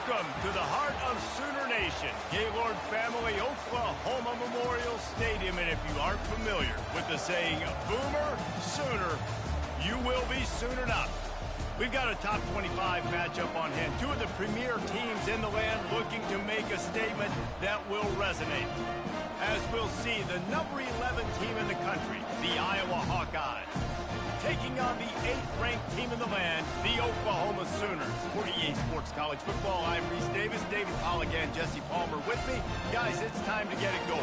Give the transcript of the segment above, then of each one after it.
Welcome to the heart of Sooner Nation, Gaylord Family Oklahoma Memorial Stadium. And if you aren't familiar with the saying, Boomer Sooner, you will be soonered up. We've got a top 25 matchup on hand. Two of the premier teams in the land looking to make a statement that will resonate. As we'll see, the number 11 team in the country, the Iowa Hawkeyes, taking on the 8th-ranked team in the land, the Oklahoma Sooners. For EA Sports College Football, I'm Reese Davis, David Holligan, Jesse Palmer with me. Guys, it's time to get it going.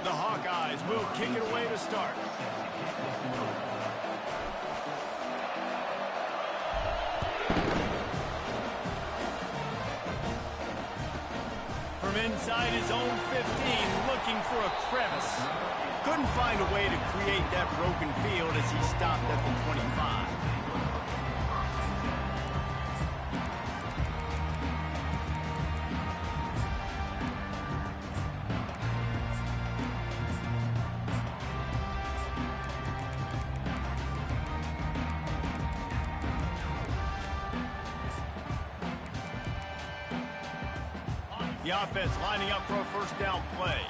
The Hawkeyes will kick it away to start. From inside his own 15, looking for a crevice. Couldn't find a way to create that broken field as he stopped at the 25. The offense lining up for a first down play.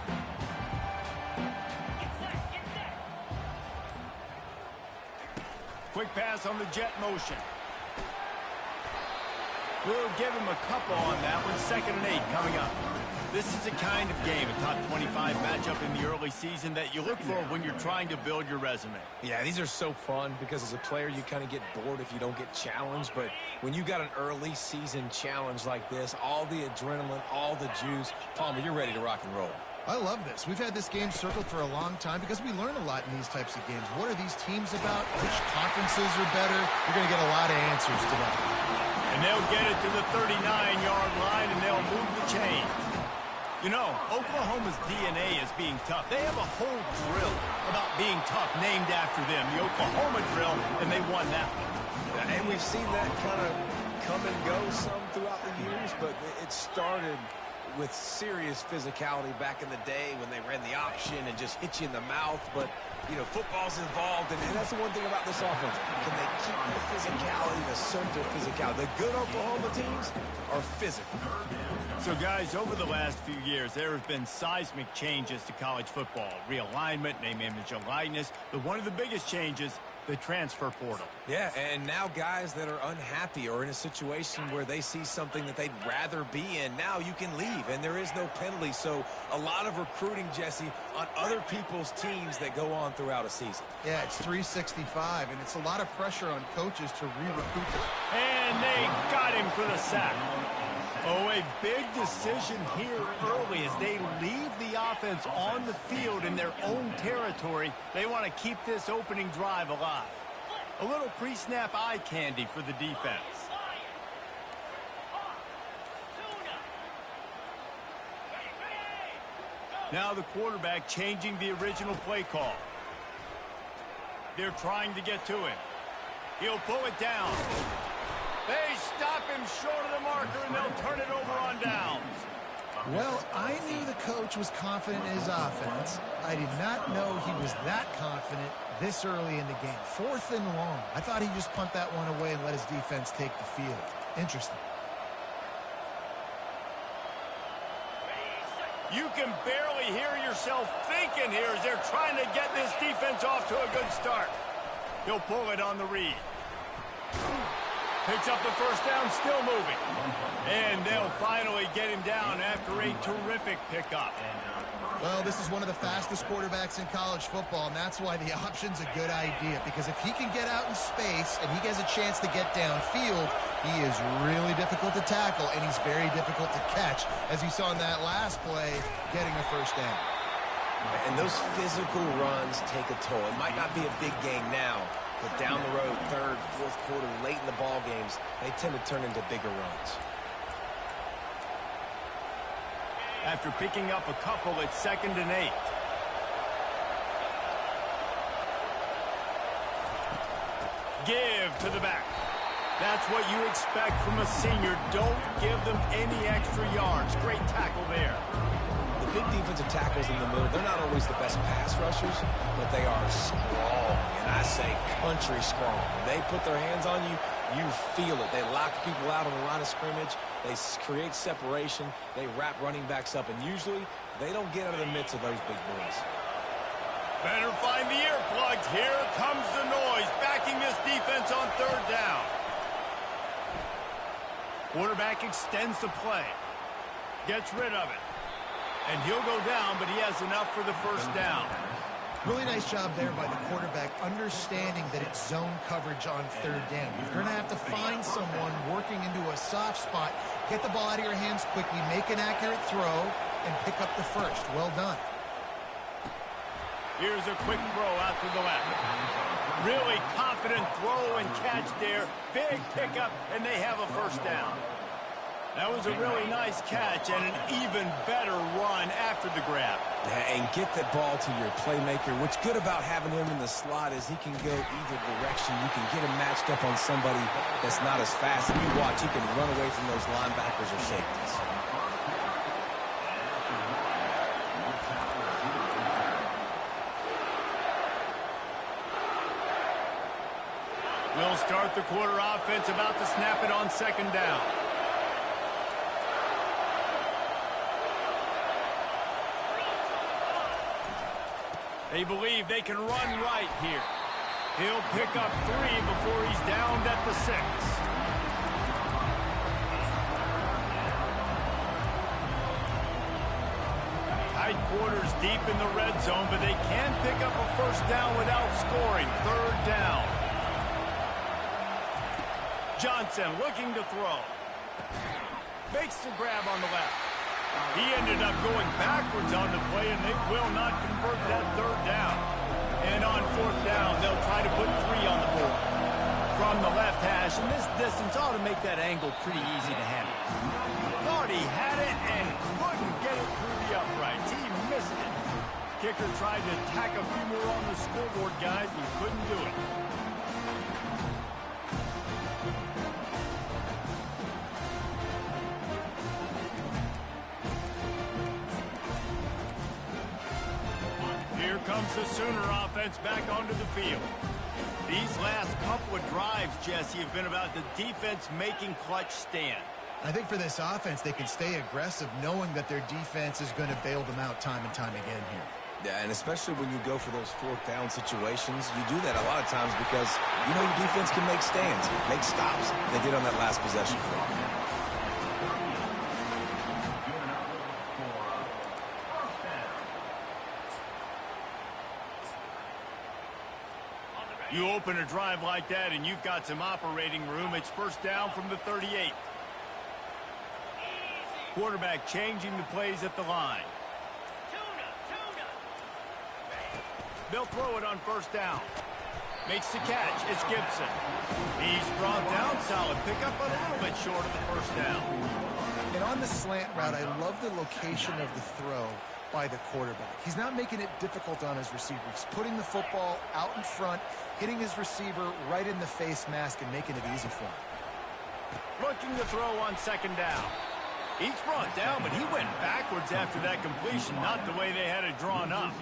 Quick pass on the jet motion. We'll give him a couple on that one. 2nd and 8 coming up. This is the kind of game, a top 25 matchup in the early season that you look for when you're trying to build your resume. Yeah, these are so fun because as a player, you kind of get bored if you don't get challenged. But when you got an early season challenge like this, all the adrenaline, all the juice, Palmer, you're ready to rock and roll. I love this. We've had this game circled for a long time because we learn a lot in these types of games. What are these teams about? Which conferences are better? You're going to get a lot of answers to that. And they'll get it to the 39-yard line, and they'll move the chain. You know, Oklahoma's DNA is being tough. They have a whole drill about being tough named after them, the Oklahoma drill, and they won that one. And we've seen that kind of come and go some throughout the years, but it started with serious physicality back in the day when they ran the option and just hit you in the mouth. But, you know, football's involved, and that's the one thing about this offense. Can they keep the physicality, the center physicality? The good Oklahoma teams are physical. So, guys, over the last few years, there have been seismic changes to college football. Realignment, name, image, and likeness. But one of the biggest changes, the transfer portal. Yeah, and now guys that are unhappy or in a situation where they see something that they'd rather be in, now you can leave, and there is no penalty. So a lot of recruiting, Jesse, on other people's teams that go on throughout a season. Yeah, it's 365, and it's a lot of pressure on coaches to re-recruit them. And they got him for the sack. Oh, a big decision here early as they leave the offense on the field in their own territory. They want to keep this opening drive alive. A little pre-snap eye candy for the defense. Now the quarterback changing the original play call. They're trying to get to him. He'll pull it down. They stop him short of the marker, and they'll turn it over on downs. Well, I knew the coach was confident in his offense. I did not know he was that confident this early in the game. 4th and long. I thought he'd just punt that one away and let his defense take the field. Interesting. You can barely hear yourself thinking here as they're trying to get this defense off to a good start. He'll pull it on the read. Picks up the first down, still moving. And they'll finally get him down after a terrific pickup. Well, this is one of the fastest quarterbacks in college football, and that's why the option's a good idea. Because if he can get out in space and he has a chance to get downfield, he is really difficult to tackle, and he's very difficult to catch, as you saw in that last play, getting a first down. And those physical runs take a toll. It might not be a big game now, but down the road, 3rd, 4th quarter, late in the ball games, they tend to turn into bigger runs. After picking up a couple, it's 2nd and 8. Give to the back. That's what you expect from a senior. Don't give them any extra yards. Great tackle there. The big defensive tackles in the middle, they're not always the best pass rushers, but they are strong, and I say country strong. When they put their hands on you, you feel it. They lock people out on the line of scrimmage. They create separation. They wrap running backs up, and usually they don't get out of the midst of those big boys. Better find the earplugs. Here comes the noise, backing this defense on third down. Quarterback extends the play. Gets rid of it. And he'll go down, but he has enough for the first down. Really nice job there by the quarterback, understanding that it's zone coverage on third down. You're going to have to find someone working into a soft spot, get the ball out of your hands quickly, make an accurate throw, and pick up the first. Well done. Here's a quick throw out to the left. Really confident throw and catch there. Big pickup, and they have a first down. That was a really nice catch and an even better run after the grab. Yeah, and get that ball to your playmaker. What's good about having him in the slot is he can go either direction. You can get him matched up on somebody that's not as fast. And you watch, he can run away from those linebackers or safeties. We'll start the quarter offense, about to snap it on second down. They believe they can run right here. He'll pick up 3 before he's downed at the 6. Tight quarters deep in the red zone, but they can pick up a first down without scoring. Third down. Johnson looking to throw. Makes the grab on the left. He ended up going backwards on the play, and they will not convert that third down. And on fourth down, they'll try to put 3 on the board. From the left hash, and this distance ought to make that angle pretty easy to handle. Thought he had it and couldn't get it through the uprights. He missed it. Kicker tried to tack a few more on the scoreboard, guys, and couldn't do it. Here comes the Sooner offense back onto the field. These last couple of drives, Jesse, have been about the defense making clutch stand. I think for this offense, they can stay aggressive knowing that their defense is going to bail them out time and time again here. Yeah, and especially when you go for those fourth down situations, you do that a lot of times because you know your defense can make stands, make stops. They did on that last possession. You open a drive like that and you've got some operating room. It's first down from the 38. Quarterback changing the plays at the line. They'll throw it on first down. Makes the catch. It's Gibson. He's brought down. Solid pickup, but a little bit short of the first down. And on the slant route, I love the location of the throw by the quarterback. He's not making it difficult on his receiver. He's putting the football out in front, hitting his receiver right in the face mask and making it easy for him. Looking to throw on second down. He's brought down, but he went backwards after that completion, not the way they had it drawn up.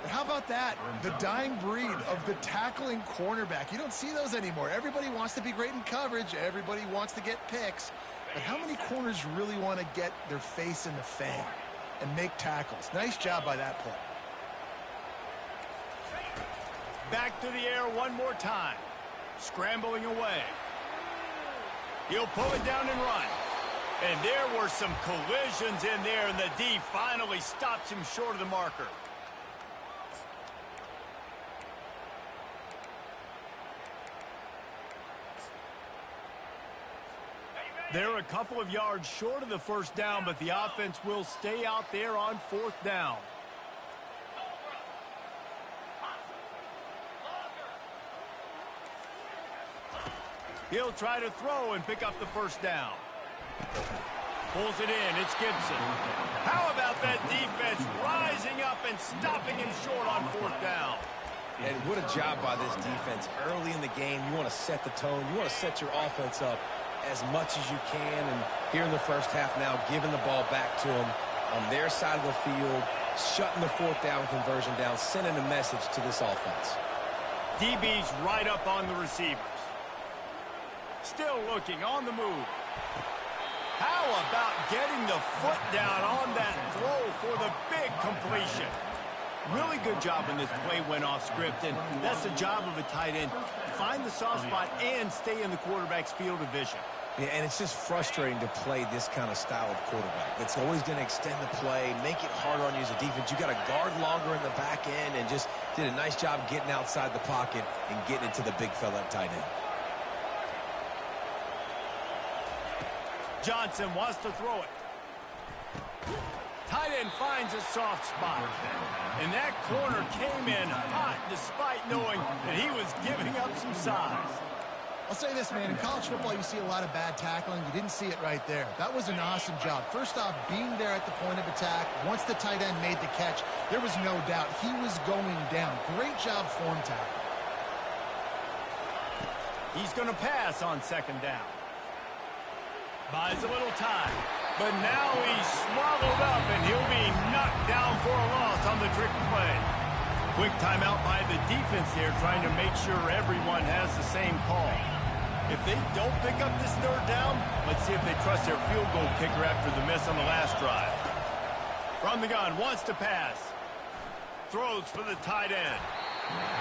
But how about that? The dying breed of the tackling cornerback. You don't see those anymore. Everybody wants to be great in coverage. Everybody wants to get picks. But how many corners really want to get their face in the fan and make tackles? Nice job by that play. Back to the air one more time. Scrambling away. He'll pull it down and run. And there were some collisions in there, and the D finally stops him short of the marker. They're a couple of yards short of the first down, but the offense will stay out there on fourth down. He'll try to throw and pick up the first down. Pulls it in. It's Gibson. How about that defense rising up and stopping him short on fourth down? And what a job by this defense. Early in the game, you want to set the tone. You want to set your offense up as much as you can. And here in the first half now, giving the ball back to them on their side of the field, shutting the fourth down conversion down, sending a message to this offense. DB's right up on the receivers. Still looking on the move. How about getting the foot down on that throw for the big completion? Really good job when this play went off script, and that's the job of a tight end. Find the soft spot and stay in the quarterback's field of vision. Yeah, and it's just frustrating to play this kind of style of quarterback. It's always going to extend the play, make it harder on you as a defense. You got to guard longer in the back end, and just did a nice job getting outside the pocket and getting into the big fella at tight end. Johnson wants to throw it. Tight end finds a soft spot. And that corner came in hot despite knowing that he was giving up some size. I'll say this, man. In college football, you see a lot of bad tackling. You didn't see it right there. That was an awesome job. First off, being there at the point of attack. Once the tight end made the catch, there was no doubt he was going down. Great job form tackle. He's going to pass on second down. Buys a little time. But now he's swallowed up, and he'll be knocked down for a loss on the trick play. Quick timeout by the defense here, trying to make sure everyone has the same call. If they don't pick up this third down, let's see if they trust their field goal kicker after the miss on the last drive. From the gun, wants to pass. Throws for the tight end.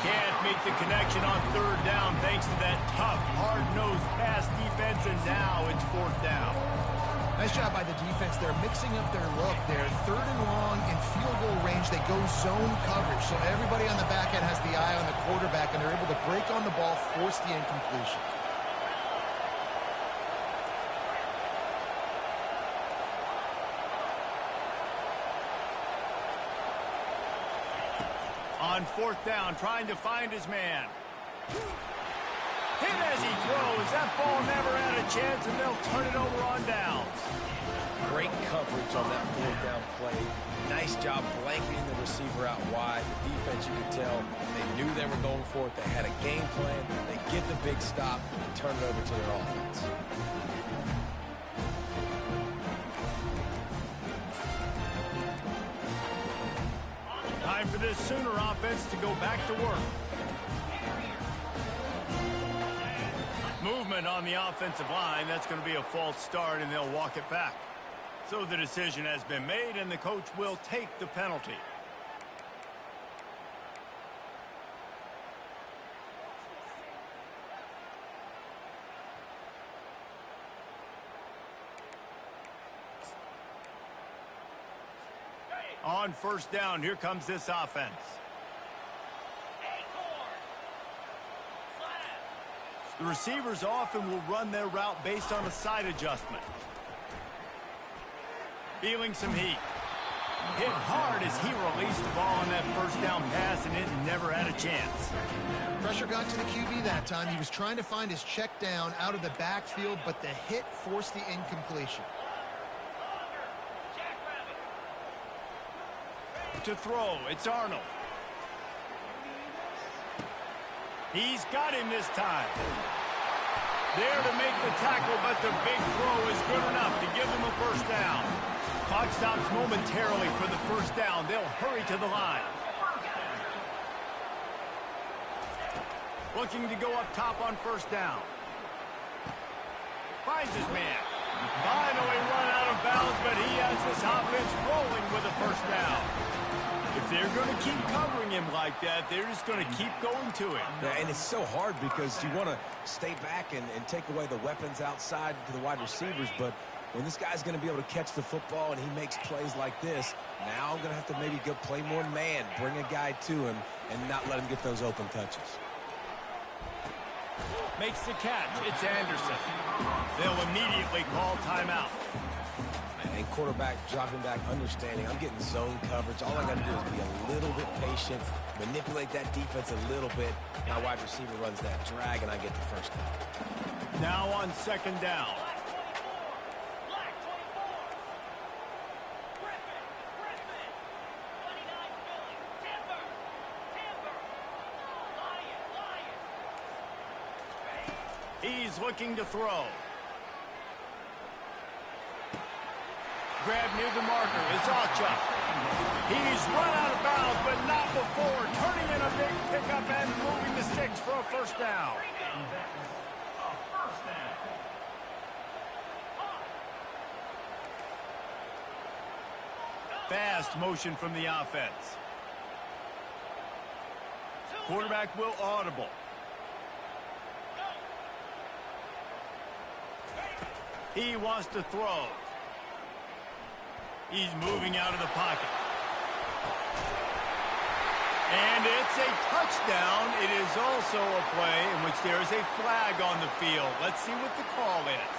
Can't make the connection on third down thanks to that tough, hard-nosed pass defense, and now it's fourth down. Nice job by the defense. They're mixing up their look. They're third and long in field goal range. They go zone coverage. So everybody on the back end has the eye on the quarterback, and they're able to break on the ball, force the incompletion. On fourth down, trying to find his man. Hit as he throws. That ball never had a chance, and they'll turn it over on downs. Great coverage on that fourth down play. Nice job blanketing the receiver out wide. The defense, you could tell, they knew they were going for it. They had a game plan. They get the big stop and turn it over to their offense. Time for this Sooner offense to go back to work. Movement on the offensive line. That's going to be a false start, and they'll walk it back. So the decision has been made, and the coach will take the penalty. On first down, here comes this offense. The receivers often will run their route based on a side adjustment. Feeling some heat. Hit hard as he released the ball on that first down pass, and it never had a chance. Pressure got to the QB that time. He was trying to find his check down out of the backfield, but the hit forced the incompletion. To throw, it's Arnold. He's got him this time. There to make the tackle, but the big throw is good enough to give them a first down. Clock stops momentarily for the first down. They'll hurry to the line. Looking to go up top on first down. Finds his man. Finally run out of bounds, but he has this offense rolling with a first down. If they're going to keep covering him like that, they're just going to keep going to him. Yeah, and it's so hard because you want to stay back and take away the weapons outside to the wide receivers, but when this guy's going to be able to catch the football and he makes plays like this, now I'm going to have to maybe go play more man, bring a guy to him, and not let him get those open touches. Makes the catch. It's Anderson. They'll immediately call timeout. And quarterback dropping back, understanding I'm getting zone coverage. All I got to do is be a little bit patient, manipulate that defense a little bit. My wide receiver runs that drag, and I get the first down. Now on second down. He's looking to throw. Grab near the marker. It's Ocha. He's run out of bounds, but not before turning in a big pickup and moving the sticks for a first down. Fast motion from the offense. Quarterback will audible. He wants to throw. He's moving out of the pocket. And it's a touchdown. It is also a play in which there is a flag on the field. Let's see what the call is.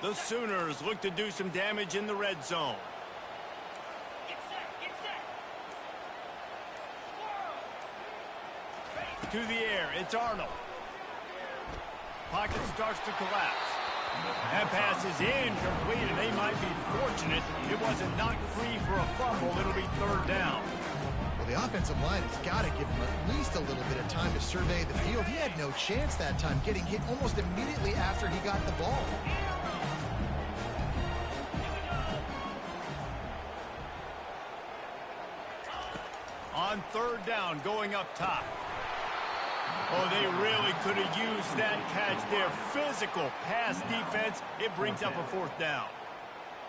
The Sooners look to do some damage in the red zone. To the air, it's Arnold. Pocket starts to collapse. That pass is incomplete, and they might be fortunate it wasn't knocked free for a fumble. It'll be third down. Well, the offensive line has got to give him at least a little bit of time to survey the field. He had no chance that time, getting hit almost immediately after he got the ball. On third down, going up top. Oh, they really could have used that catch there. Physical pass defense. It brings up a fourth down.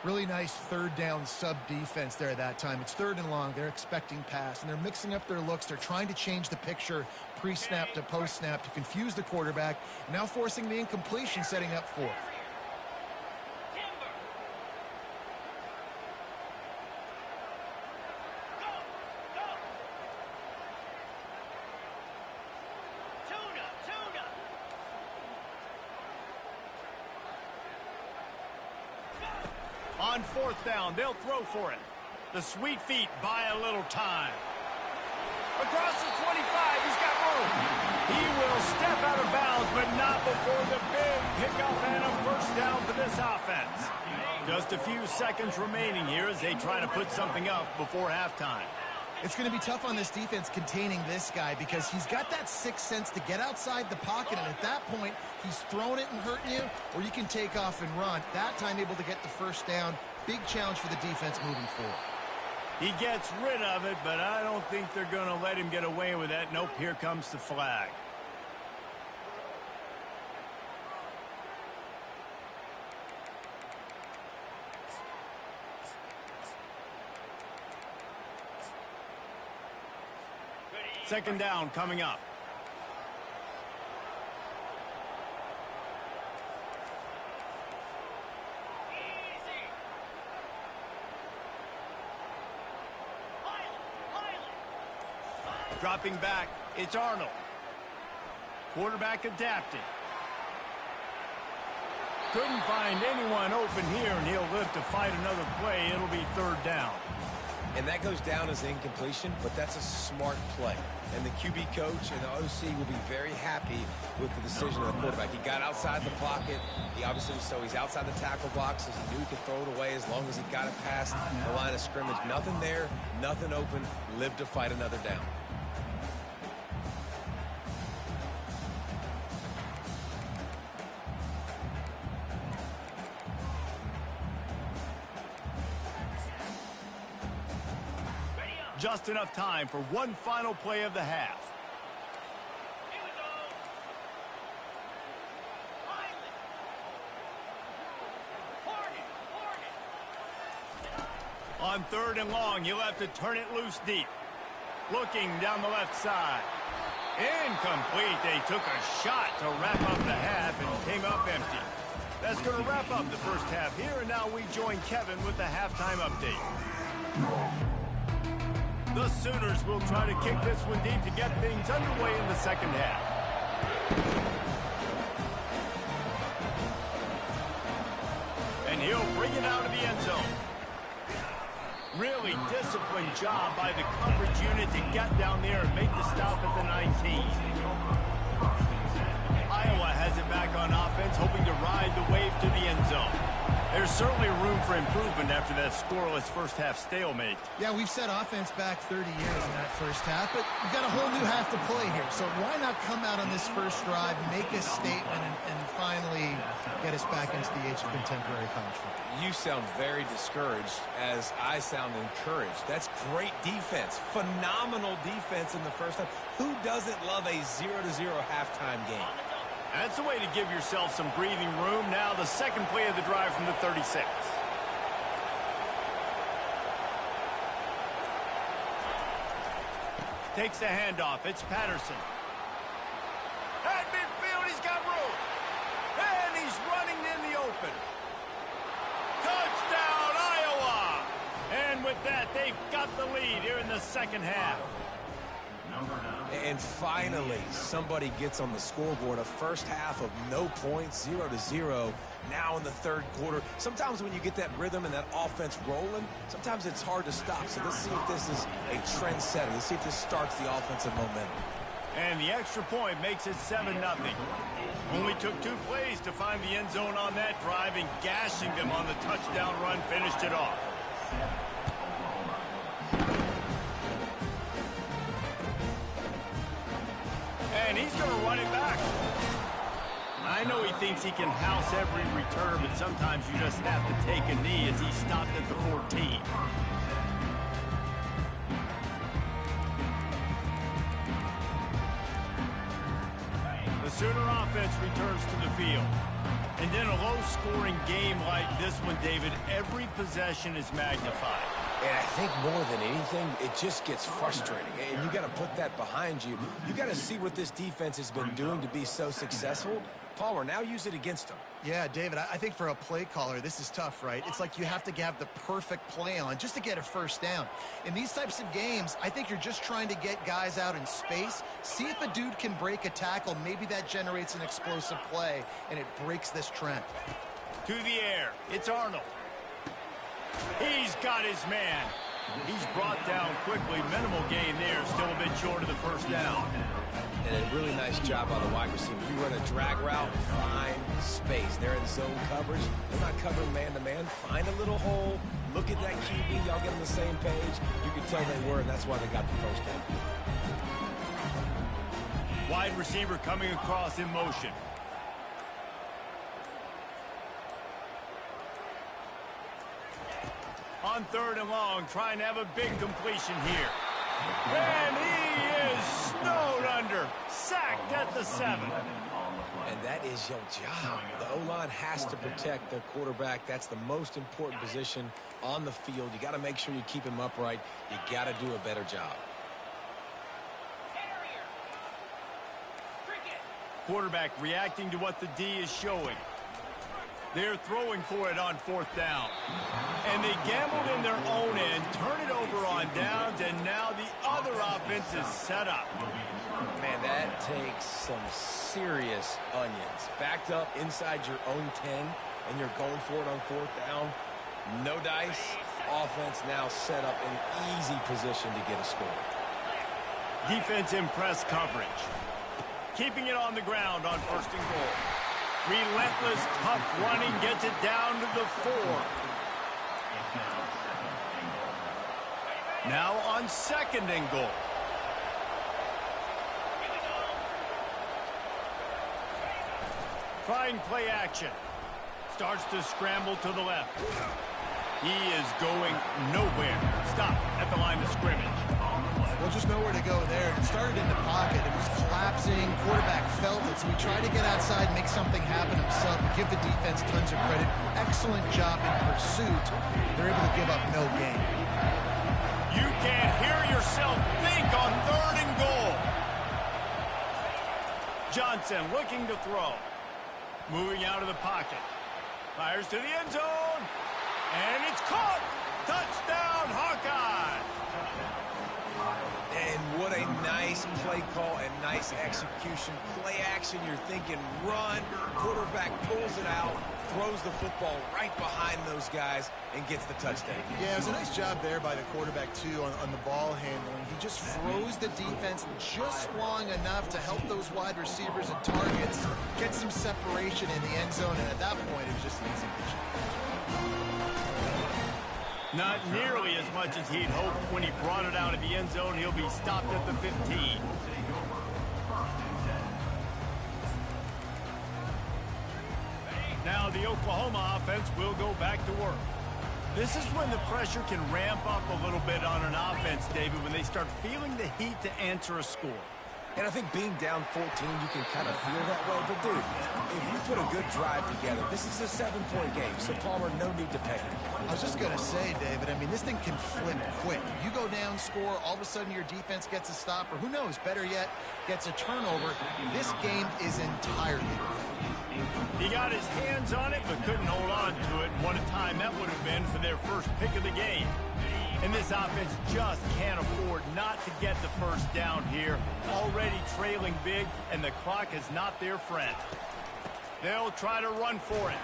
Really nice third down sub defense there that time. It's third and long. They're expecting pass, and they're mixing up their looks. They're trying to change the picture pre-snap to post-snap to confuse the quarterback, now forcing the incompletion, setting up fourth. On fourth down, they'll throw for it. The sweet feet buy a little time. Across the 25, he's got room. He will step out of bounds, but not before the big pickup and a first down for this offense. Just a few seconds remaining here as they try to put something up before halftime. It's going to be tough on this defense containing this guy because he's got that sixth sense to get outside the pocket, and at that point, he's throwing it and hurting you, or you can take off and run. That time able to get the first down. Big challenge for the defense moving forward. He gets rid of it, but I don't think they're going to let him get away with that. Nope, here comes the flag. Second down coming up. Dropping back, it's Arnold. Quarterback adapted. Couldn't find anyone open here, and he'll live to fight another play. It'll be third down. And that goes down as an incompletion, but that's a smart play. And the QB coach and the OC will be very happy with the decision of the quarterback. He got outside the pocket. He obviously, so he's outside the tackle box, so he knew he could throw it away as long as he got it past the line of scrimmage. Nothing there, nothing open. Live to fight another down. Just enough time for one final play of the half. On third and long, you'll have to turn it loose deep. Looking down the left side. Incomplete. They took a shot to wrap up the half and came up empty. That's going to wrap up the first half here, and now we join Kevin with the halftime update. The Sooners will try to kick this one deep to get things underway in the second half. And he'll bring it out of the end zone. Really disciplined job by the coverage unit to get down there and make the stop at the 19. Iowa has it back on offense, hoping to ride the wave to the end zone. There's certainly room for improvement after that scoreless first-half stalemate. Yeah, we've set offense back 30 years in that first half, but we've got a whole new half to play here. So why not come out on this first drive, make a statement, and finally get us back into the age of contemporary college football? You sound very discouraged as I sound encouraged. That's great defense. Phenomenal defense in the first half. Who doesn't love a 0-0 halftime game? That's a way to give yourself some breathing room. Now the second play of the drive from the 36. Takes the handoff. It's Patterson. At midfield, he's got room. And he's running in the open. Touchdown, Iowa! And with that, they've got the lead here in the second half. And finally, somebody gets on the scoreboard. A first half of no points, 0-0. Now in the third quarter. Sometimes when you get that rhythm and that offense rolling, sometimes it's hard to stop. So let's see if this is a trend setter. Let's see if this starts the offensive momentum. And the extra point makes it 7-0. Only took 2 plays to find the end zone on that drive, and gashing them on the touchdown run finished it off. And he's going to run it back. I know he thinks he can house every return, but sometimes you just have to take a knee as he stopped at the 14. The Sooner offense returns to the field. And in a low-scoring game like this one, David, every possession is magnified. And I think more than anything, it just gets frustrating. And you got to put that behind you. You got to see what this defense has been doing to be so successful. Palmer, now use it against them. Yeah, David, I think for a play caller, this is tough, right? It's like you have to have the perfect play on just to get a first down. In these types of games, I think you're just trying to get guys out in space, see if a dude can break a tackle. Maybe that generates an explosive play, and it breaks this trend. To the air, it's Arnold. He's got his man. He's brought down quickly. Minimal gain there, still a bit short of the first down. And a really nice job by the wide receiver. You run a drag route, find space. They're in zone coverage. They're not covering man-to-man. Find a little hole. Look at that QB. Y'all get on the same page. You can tell they were, and that's why they got the first down. Wide receiver coming across in motion. On 3rd and long, trying to have a big completion here. And he is snowed under. Sacked at the 7. And that is your job. The O-line has to protect their quarterback. That's the most important position on the field. You got to make sure you keep him upright. You got to do a better job. Quarterback reacting to what the D is showing. They're throwing for it on 4th down. And they gambled in their own end, turn it over on downs, and now the other offense is set up. Man, that takes some serious onions. Backed up inside your own 10, and you're going for it on 4th down. No dice. Offense now set up in easy position to get a score. Defense in press coverage. Keeping it on the ground on 1st and goal. Relentless, tough running gets it down to the 4. Now on 2nd and goal. Trying play action. Starts to scramble to the left. He is going nowhere. Stop at the line of scrimmage. Well, just nowhere to go there. It started in the pocket. It was collapsing. Quarterback felt it, so he tried to get outside, make something happen himself, give the defense tons of credit. Excellent job in pursuit. They're able to give up no gain. You can't hear yourself think on 3rd and goal. Johnson looking to throw. Moving out of the pocket. Fires to the end zone. And it's caught. Touchdown, Hawkeye. And what a nice play call and nice execution. Play action, you're thinking run. Quarterback pulls it out, throws the football right behind those guys, and gets the touchdown. Yeah, it was a nice job there by the quarterback, too, on the ball handling. He just froze the defense just long enough to help those wide receivers and targets get some separation in the end zone, and at that point, it was just an easy pitch. Not nearly as much as he'd hoped when he brought it out of the end zone. He'll be stopped at the 15. Now the Oklahoma offense will go back to work. This is when the pressure can ramp up a little bit on an offense, David, when they start feeling the heat to answer a score. And I think being down 14, you can kind of feel that way. But, dude, if you put a good drive together, this is a 7-point game. So, Palmer, no need to panic. I was just going to say, David, I mean, this thing can flip quick. You go down, score, all of a sudden your defense gets a stop, or who knows, better yet, gets a turnover. This game is entirely different. He got his hands on it, but couldn't hold on to it. What a time that would have been for their first pick of the game. And this offense just can't afford not to get the first down here. Already trailing big, and the clock is not their friend. They'll try to run for it.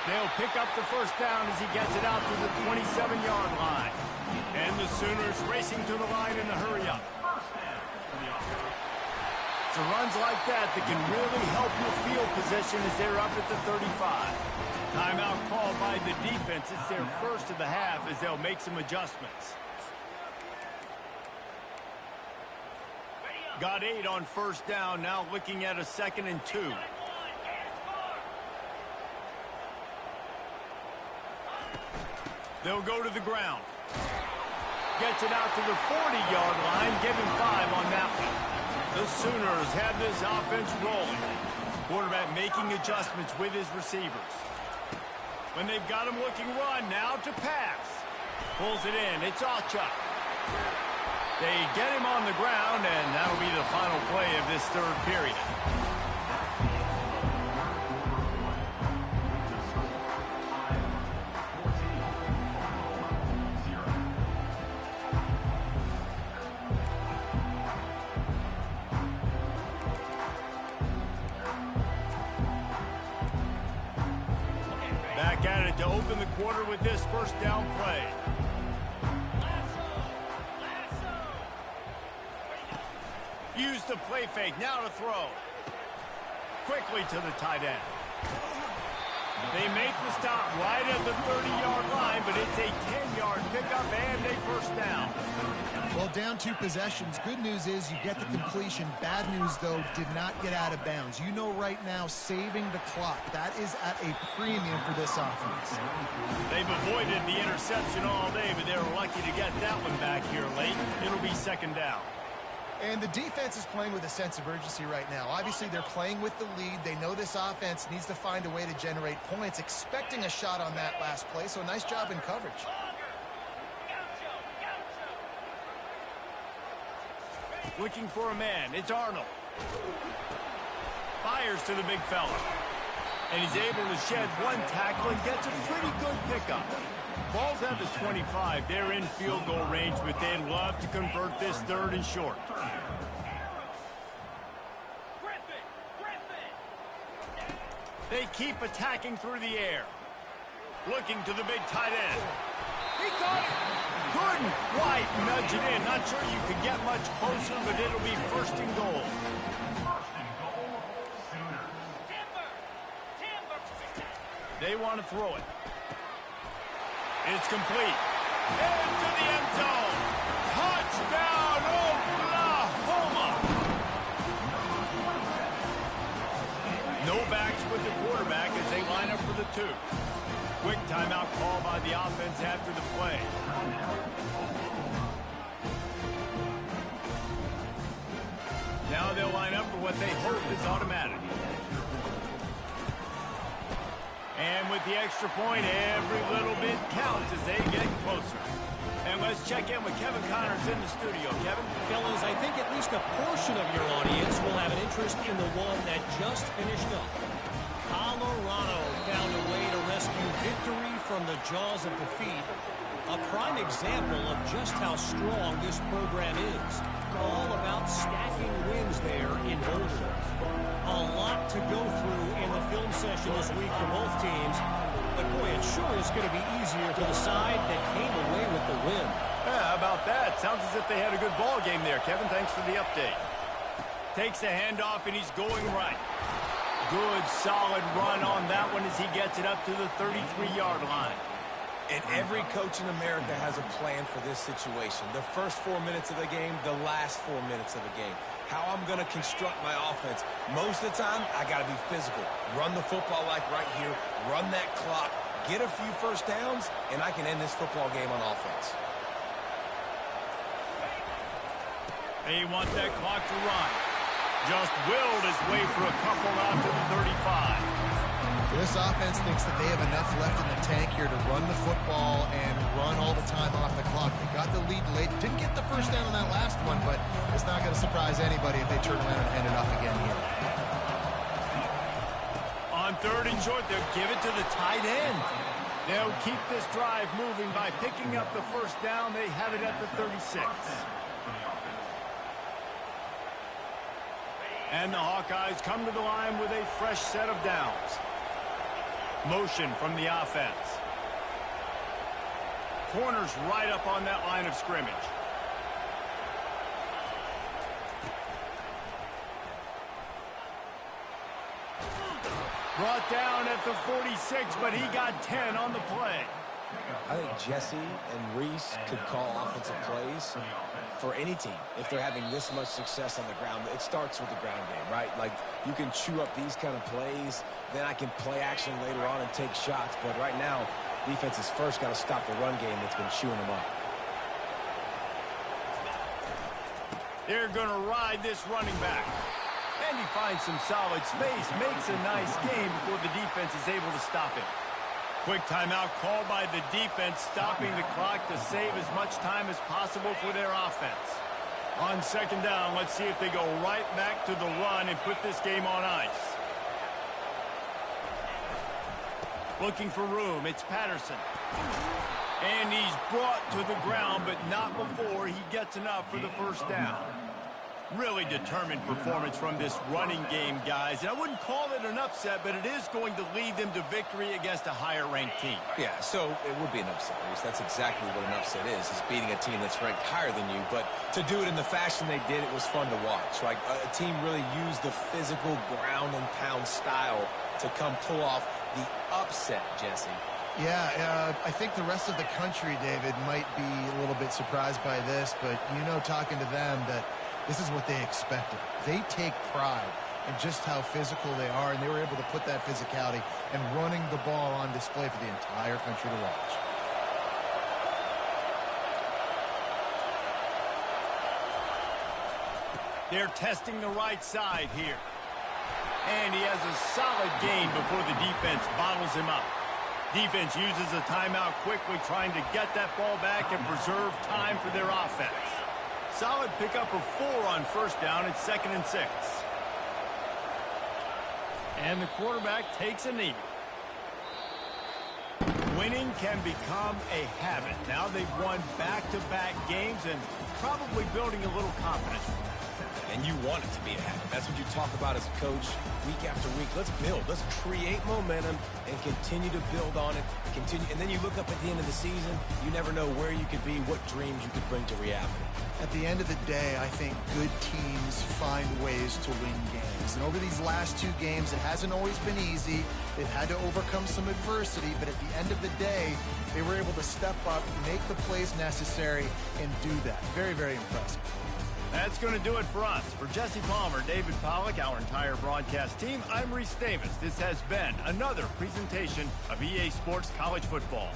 They'll pick up the first down as he gets it out to the 27-yard line. And the Sooners racing to the line in a hurry-up. It's runs like that that can really help your field position as they're up at the 35. Timeout called by the defense. It's their first of the half as they'll make some adjustments. Got 8 on first down, now looking at a 2nd and 2. They'll go to the ground. Gets it out to the 40-yard line, giving 5 on that one. The Sooners have this offense rolling. Quarterback making adjustments with his receivers. When they've got him looking run, now to pass. Pulls it in, it's Achuk. They get him on the ground, and that'll be the final play of this third period. Back at it to open the quarter with this first down play. Use the play fake, now to throw. Quickly to the tight end. They make the stop right at the 30-yard line, but it's a 10-yard pickup and a first down. Well, down 2 possessions. Good news is you get the completion. Bad news, though, did not get out of bounds. You know right now, saving the clock, that is at a premium for this offense. They've avoided the interception all day, but they were lucky to get that one back here late. It'll be 2nd down. And the defense is playing with a sense of urgency right now. Obviously, they're playing with the lead. They know this offense needs to find a way to generate points, expecting a shot on that last play, so nice job in coverage. Looking for a man. It's Arnold. Fires to the big fella. And he's able to shed 1 tackle and gets a pretty good pickup. Ball's at the 25. They're in field goal range, but they'd love to convert this 3rd and short. They keep attacking through the air. Looking to the big tight end. He caught it. Couldn't quite nudge it in. Not sure you could get much closer, but it'll be 1st and goal. They want to throw it. It's complete. Into the end zone. Touchdown, Oklahoma. No backs with the quarterback as they line up for the 2. Quick timeout call by the offense after the play. Now they'll line up for what they hope is automatic. And with the extra point, every little bit counts as they get closer. And let's check in with Kevin Connors in the studio. Kevin? Fellas, I think at least a portion of your audience will have an interest in the one that just finished up. Colorado found a way to rescue victory from the jaws of defeat. A prime example of just how strong this program is. All about stacking wins there in Boulder. A lot to go through in the film session this week for both teams. But boy, it sure is going to be easier for the side that came away with the win. Yeah, how about that? Sounds as if they had a good ball game there, Kevin. Thanks for the update. Takes the handoff, and he's going right. good, solid run on that one as he gets it up to the 33-yard line. And every coach in America has a plan for this situation. The first 4 minutes of the game, the last 4 minutes of the game. How I'm going to construct my offense. Most of the time, I got to be physical. Run the football like right here. Run that clock. Get a few first downs, and I can end this football game on offense. They want that clock to run. Just willed his way for a couple out to the 35. This offense thinks that they have enough left in the tank here to run the football and run all the time off the clock. They got the lead late. Didn't get the first down on that last one, but it's not going to surprise anybody if they turn around and hand it off again here. On 3rd and short, they'll give it to the tight end. They'll keep this drive moving by picking up the first down. They have it at the 36. And the Hawkeyes come to the line with a fresh set of downs. Motion from the offense. Corners right up on that line of scrimmage. Brought down at the 46, but he got 10 on the play. I think Jesse and Reese could call offensive plays for any team if they're having this much success on the ground. It starts with the ground game, right? Like, you can chew up these kind of plays, then I can play action later on and take shots. But right now, defense has first got to stop the run game that's been chewing them up. They're going to ride this running back. And he finds some solid space, makes a nice gain before the defense is able to stop him. Quick timeout called by the defense, stopping the clock to save as much time as possible for their offense. On 2nd down, let's see if they go right back to the run and put this game on ice. Looking for room, it's Patterson. And he's brought to the ground, but not before he gets enough for the first down. Really determined performance from this running game, guys. And I wouldn't call it an upset, but it is going to lead them to victory against a higher-ranked team. Yeah, so it would be an upset, Reese. That's exactly what an upset is beating a team that's ranked higher than you. But to do it in the fashion they did, it was fun to watch. Like, a team really used the physical ground-and-pound style to come pull off the upset, Jesse. Yeah, I think the rest of the country, David, might be a little bit surprised by this, but talking to them that this is what they expected. They take pride in just how physical they are, and they were able to put that physicality and running the ball on display for the entire country to watch. They're testing the right side here. And he has a solid gain before the defense bottles him up. Defense uses a timeout quickly, trying to get that ball back and preserve time for their offense. Solid pickup of 4 on 1st down. It's 2nd and 6. And the quarterback takes a knee. Winning can become a habit. Now they've won back-to-back games and probably building a little confidence. And you want it to be a habit. That's what you talk about as a coach week after week. Let's build. Let's create momentum and continue to build on it. And then you look up at the end of the season, you never know where you could be, what dreams you could bring to reality. At the end of the day, I think good teams find ways to win games. And over these last 2 games, it hasn't always been easy. They've had to overcome some adversity, but at the end of the day, they were able to step up, make the plays necessary, and do that. Very, very impressive. That's going to do it for us. For Jesse Palmer, David Pollack, our entire broadcast team, I'm Reese Davis. This has been another presentation of EA Sports College Football.